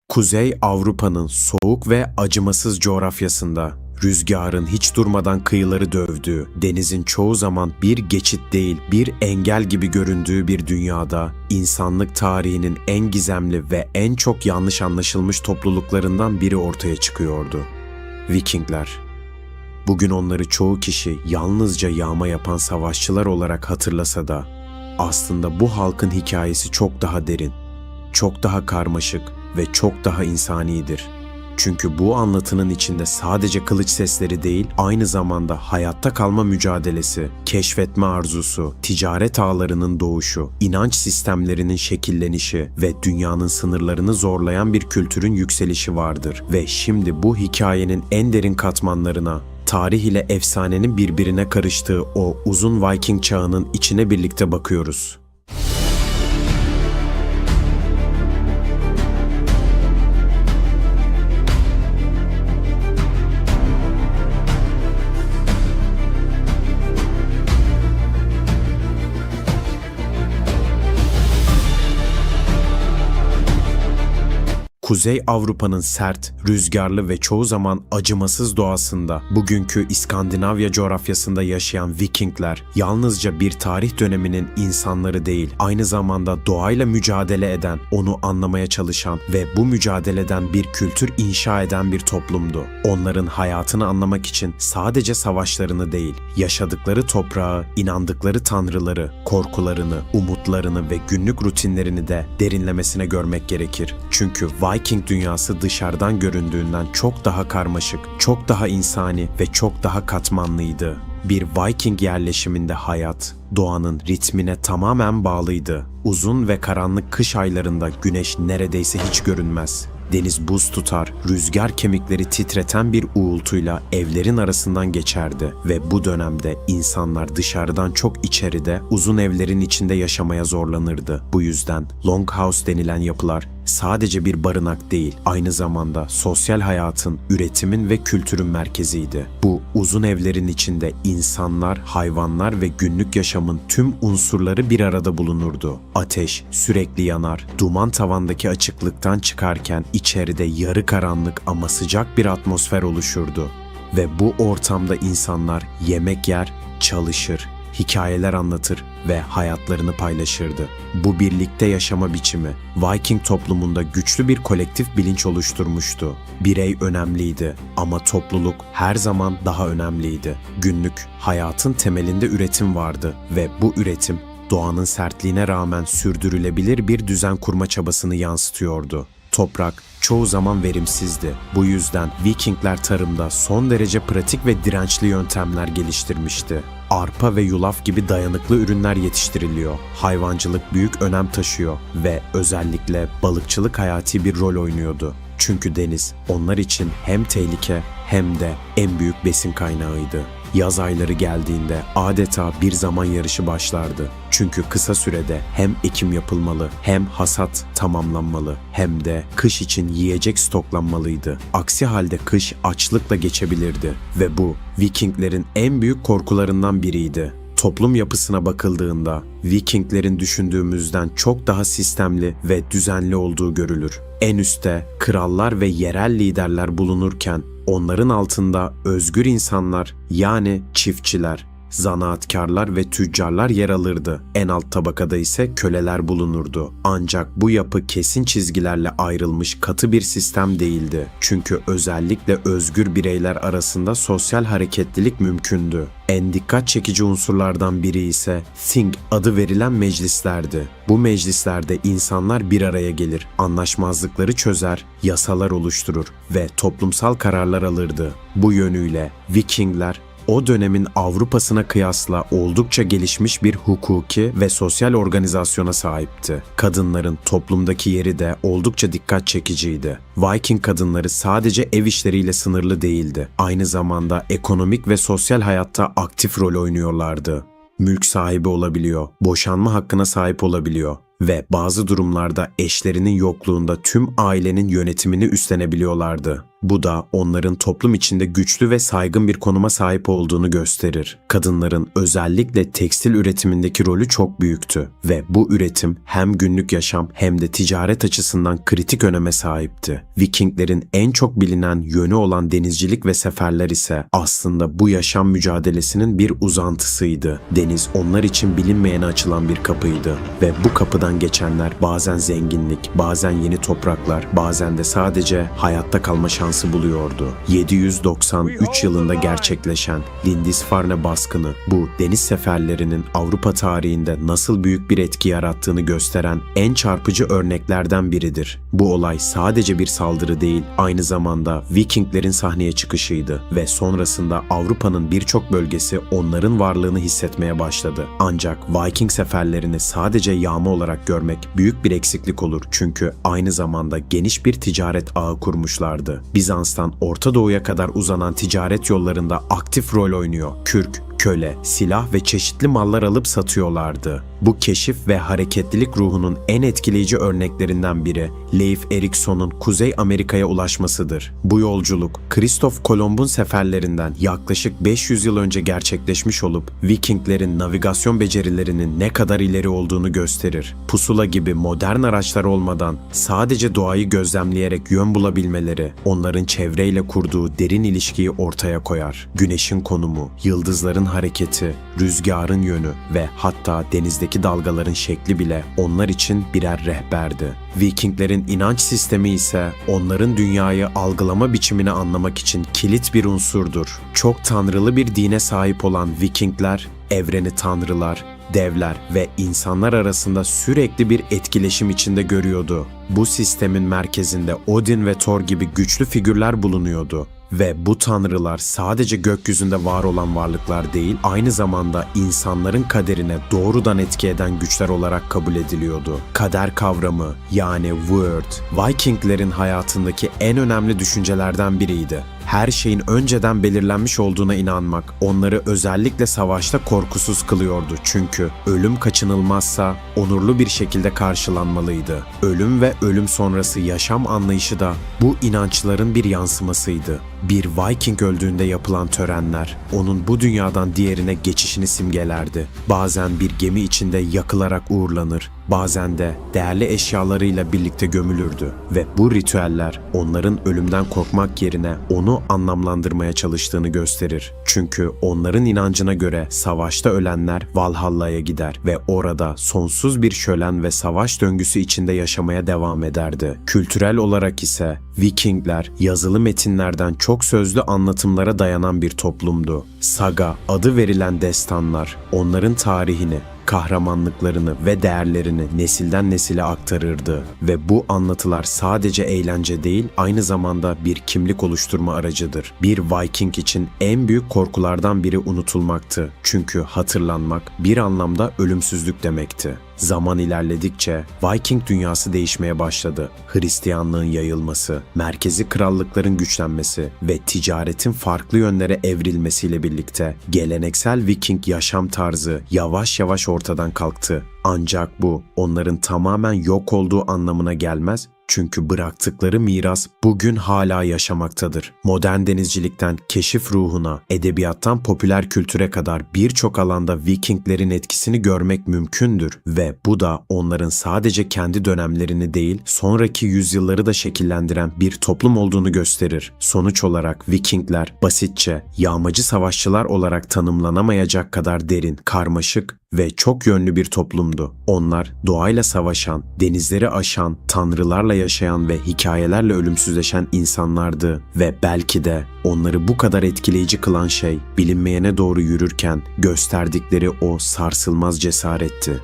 Kuzey Avrupa'nın soğuk ve acımasız coğrafyasında, rüzgarın hiç durmadan kıyıları dövdüğü, denizin çoğu zaman bir geçit değil bir engel gibi göründüğü bir dünyada, insanlık tarihinin en gizemli ve en çok yanlış anlaşılmış topluluklarından biri ortaya çıkıyordu. Vikingler. Bugün onları çoğu kişi yalnızca yağma yapan savaşçılar olarak hatırlasa da, aslında bu halkın hikayesi çok daha derin, çok daha karmaşık ve çok daha insanidir. Çünkü bu anlatının içinde sadece kılıç sesleri değil, aynı zamanda hayatta kalma mücadelesi, keşfetme arzusu, ticaret ağlarının doğuşu, inanç sistemlerinin şekillenişi ve dünyanın sınırlarını zorlayan bir kültürün yükselişi vardır. Ve şimdi bu hikayenin en derin katmanlarına, tarih ile efsanenin birbirine karıştığı o uzun Viking çağının içine birlikte bakıyoruz. Kuzey Avrupa'nın sert, rüzgarlı ve çoğu zaman acımasız doğasında, bugünkü İskandinavya coğrafyasında yaşayan Vikingler, yalnızca bir tarih döneminin insanları değil, aynı zamanda doğayla mücadele eden, onu anlamaya çalışan ve bu mücadeleden bir kültür inşa eden bir toplumdu. Onların hayatını anlamak için sadece savaşlarını değil, yaşadıkları toprağı, inandıkları tanrıları, korkularını, umutlarını ve günlük rutinlerini de derinlemesine görmek gerekir. Çünkü Viking dünyası dışarıdan göründüğünden çok daha karmaşık, çok daha insani ve çok daha katmanlıydı. Bir Viking yerleşiminde hayat, doğanın ritmine tamamen bağlıydı. Uzun ve karanlık kış aylarında güneş neredeyse hiç görünmez. Deniz buz tutar, rüzgar kemikleri titreten bir uğultuyla evlerin arasından geçerdi ve bu dönemde insanlar dışarıdan çok içeride, uzun evlerin içinde yaşamaya zorlanırdı. Bu yüzden longhouse denilen yapılar sadece bir barınak değil, aynı zamanda sosyal hayatın, üretimin ve kültürün merkeziydi. Bu uzun evlerin içinde insanlar, hayvanlar ve günlük yaşamın tüm unsurları bir arada bulunurdu. Ateş sürekli yanar, duman tavandaki açıklıktan çıkarken içeride yarı karanlık ama sıcak bir atmosfer oluşurdu. Ve bu ortamda insanlar yemek yer, çalışır, hikayeler anlatır ve hayatlarını paylaşırdı. Bu birlikte yaşama biçimi Viking toplumunda güçlü bir kolektif bilinç oluşturmuştu. Birey önemliydi ama topluluk her zaman daha önemliydi. Günlük hayatın temelinde üretim vardı ve bu üretim doğanın sertliğine rağmen sürdürülebilir bir düzen kurma çabasını yansıtıyordu. Toprak çoğu zaman verimsizdi. Bu yüzden Vikingler tarımda son derece pratik ve dirençli yöntemler geliştirmişti. Arpa ve yulaf gibi dayanıklı ürünler yetiştiriliyor. Hayvancılık büyük önem taşıyor ve özellikle balıkçılık hayati bir rol oynuyordu. Çünkü deniz onlar için hem tehlike hem de en büyük besin kaynağıydı. Yaz ayları geldiğinde adeta bir zaman yarışı başlardı. Çünkü kısa sürede hem ekim yapılmalı, hem hasat tamamlanmalı, hem de kış için yiyecek stoklanmalıydı. Aksi halde kış açlıkla geçebilirdi ve bu Vikinglerin en büyük korkularından biriydi. Toplum yapısına bakıldığında Vikinglerin düşündüğümüzden çok daha sistemli ve düzenli olduğu görülür. En üstte krallar ve yerel liderler bulunurken onların altında özgür insanlar yani çiftçiler, zanaatkarlar ve tüccarlar yer alırdı. En alt tabakada ise köleler bulunurdu. Ancak bu yapı kesin çizgilerle ayrılmış katı bir sistem değildi. Çünkü özellikle özgür bireyler arasında sosyal hareketlilik mümkündü. En dikkat çekici unsurlardan biri ise Thing adı verilen meclislerdi. Bu meclislerde insanlar bir araya gelir, anlaşmazlıkları çözer, yasalar oluşturur ve toplumsal kararlar alırdı. Bu yönüyle Vikingler o dönemin Avrupa'sına kıyasla oldukça gelişmiş bir hukuki ve sosyal organizasyona sahipti. Kadınların toplumdaki yeri de oldukça dikkat çekiciydi. Viking kadınları sadece ev işleriyle sınırlı değildi. Aynı zamanda ekonomik ve sosyal hayatta aktif rol oynuyorlardı. Mülk sahibi olabiliyor, boşanma hakkına sahip olabiliyor ve bazı durumlarda eşlerinin yokluğunda tüm ailenin yönetimini üstlenebiliyorlardı. Bu da onların toplum içinde güçlü ve saygın bir konuma sahip olduğunu gösterir. Kadınların özellikle tekstil üretimindeki rolü çok büyüktü ve bu üretim hem günlük yaşam hem de ticaret açısından kritik öneme sahipti. Vikinglerin en çok bilinen yönü olan denizcilik ve seferler ise aslında bu yaşam mücadelesinin bir uzantısıydı. Deniz onlar için bilinmeyene açılan bir kapıydı ve bu kapıdan geçenler bazen zenginlik, bazen yeni topraklar, bazen de sadece hayatta kalma şansı buluyordu. 793 yılında gerçekleşen Lindisfarne baskını bu deniz seferlerinin Avrupa tarihinde nasıl büyük bir etki yarattığını gösteren en çarpıcı örneklerden biridir. Bu olay sadece bir saldırı değil, aynı zamanda Vikinglerin sahneye çıkışıydı ve sonrasında Avrupa'nın birçok bölgesi onların varlığını hissetmeye başladı. Ancak Viking seferlerini sadece yağma olarak görmek büyük bir eksiklik olur çünkü aynı zamanda geniş bir ticaret ağı kurmuşlardı. Bizans'tan Orta Doğu'ya kadar uzanan ticaret yollarında aktif rol oynuyor. Kürk, köle, silah ve çeşitli mallar alıp satıyorlardı. Bu keşif ve hareketlilik ruhunun en etkileyici örneklerinden biri Leif Erikson'un Kuzey Amerika'ya ulaşmasıdır. Bu yolculuk Kristof Kolomb'un seferlerinden yaklaşık 500 yıl önce gerçekleşmiş olup Vikinglerin navigasyon becerilerinin ne kadar ileri olduğunu gösterir. Pusula gibi modern araçlar olmadan sadece doğayı gözlemleyerek yön bulabilmeleri onların çevreyle kurduğu derin ilişkiyi ortaya koyar. Güneşin konumu, yıldızların hareketi, rüzgarın yönü ve hatta denizdeki dalgaların şekli bile onlar için birer rehberdi. Vikinglerin inanç sistemi ise onların dünyayı algılama biçimini anlamak için kilit bir unsurdur. Çok tanrılı bir dine sahip olan Vikingler, evreni tanrılar, devler ve insanlar arasında sürekli bir etkileşim içinde görüyordu. Bu sistemin merkezinde Odin ve Thor gibi güçlü figürler bulunuyordu. Ve bu tanrılar sadece gökyüzünde var olan varlıklar değil, aynı zamanda insanların kaderine doğrudan etki eden güçler olarak kabul ediliyordu. Kader kavramı yani Word, Vikinglerin hayatındaki en önemli düşüncelerden biriydi. Her şeyin önceden belirlenmiş olduğuna inanmak onları özellikle savaşta korkusuz kılıyordu çünkü ölüm kaçınılmazsa onurlu bir şekilde karşılanmalıydı. Ölüm ve ölüm sonrası yaşam anlayışı da bu inançların bir yansımasıydı. Bir Viking öldüğünde yapılan törenler onun bu dünyadan diğerine geçişini simgelerdi. Bazen bir gemi içinde yakılarak uğurlanır, bazen de değerli eşyalarıyla birlikte gömülürdü ve bu ritüeller onların ölümden korkmak yerine onu anlamlandırmaya çalıştığını gösterir. Çünkü onların inancına göre savaşta ölenler Valhalla'ya gider ve orada sonsuz bir şölen ve savaş döngüsü içinde yaşamaya devam ederdi. Kültürel olarak ise Vikingler yazılı metinlerden çok sözlü anlatımlara dayanan bir toplumdu. Saga adı verilen destanlar onların tarihini, kahramanlıklarını ve değerlerini nesilden nesile aktarırdı ve bu anlatılar sadece eğlence değil, aynı zamanda bir kimlik oluşturma aracıdır. Bir Viking için en büyük korkulardan biri unutulmaktı. Çünkü hatırlanmak bir anlamda ölümsüzlük demekti. Zaman ilerledikçe Viking dünyası değişmeye başladı. Hristiyanlığın yayılması, merkezi krallıkların güçlenmesi ve ticaretin farklı yönlere evrilmesiyle birlikte geleneksel Viking yaşam tarzı yavaş yavaş ortadan kalktı. Ancak bu onların tamamen yok olduğu anlamına gelmez. Çünkü bıraktıkları miras bugün hala yaşamaktadır. Modern denizcilikten keşif ruhuna, edebiyattan popüler kültüre kadar birçok alanda Vikinglerin etkisini görmek mümkündür ve bu da onların sadece kendi dönemlerini değil, sonraki yüzyılları da şekillendiren bir toplum olduğunu gösterir. Sonuç olarak Vikingler basitçe yağmacı savaşçılar olarak tanımlanamayacak kadar derin, karmaşık ve çok yönlü bir toplumdu. Onlar doğayla savaşan, denizleri aşan, tanrılarla yaşayan ve hikayelerle ölümsüzleşen insanlardı ve belki de onları bu kadar etkileyici kılan şey bilinmeyene doğru yürürken gösterdikleri o sarsılmaz cesaretti.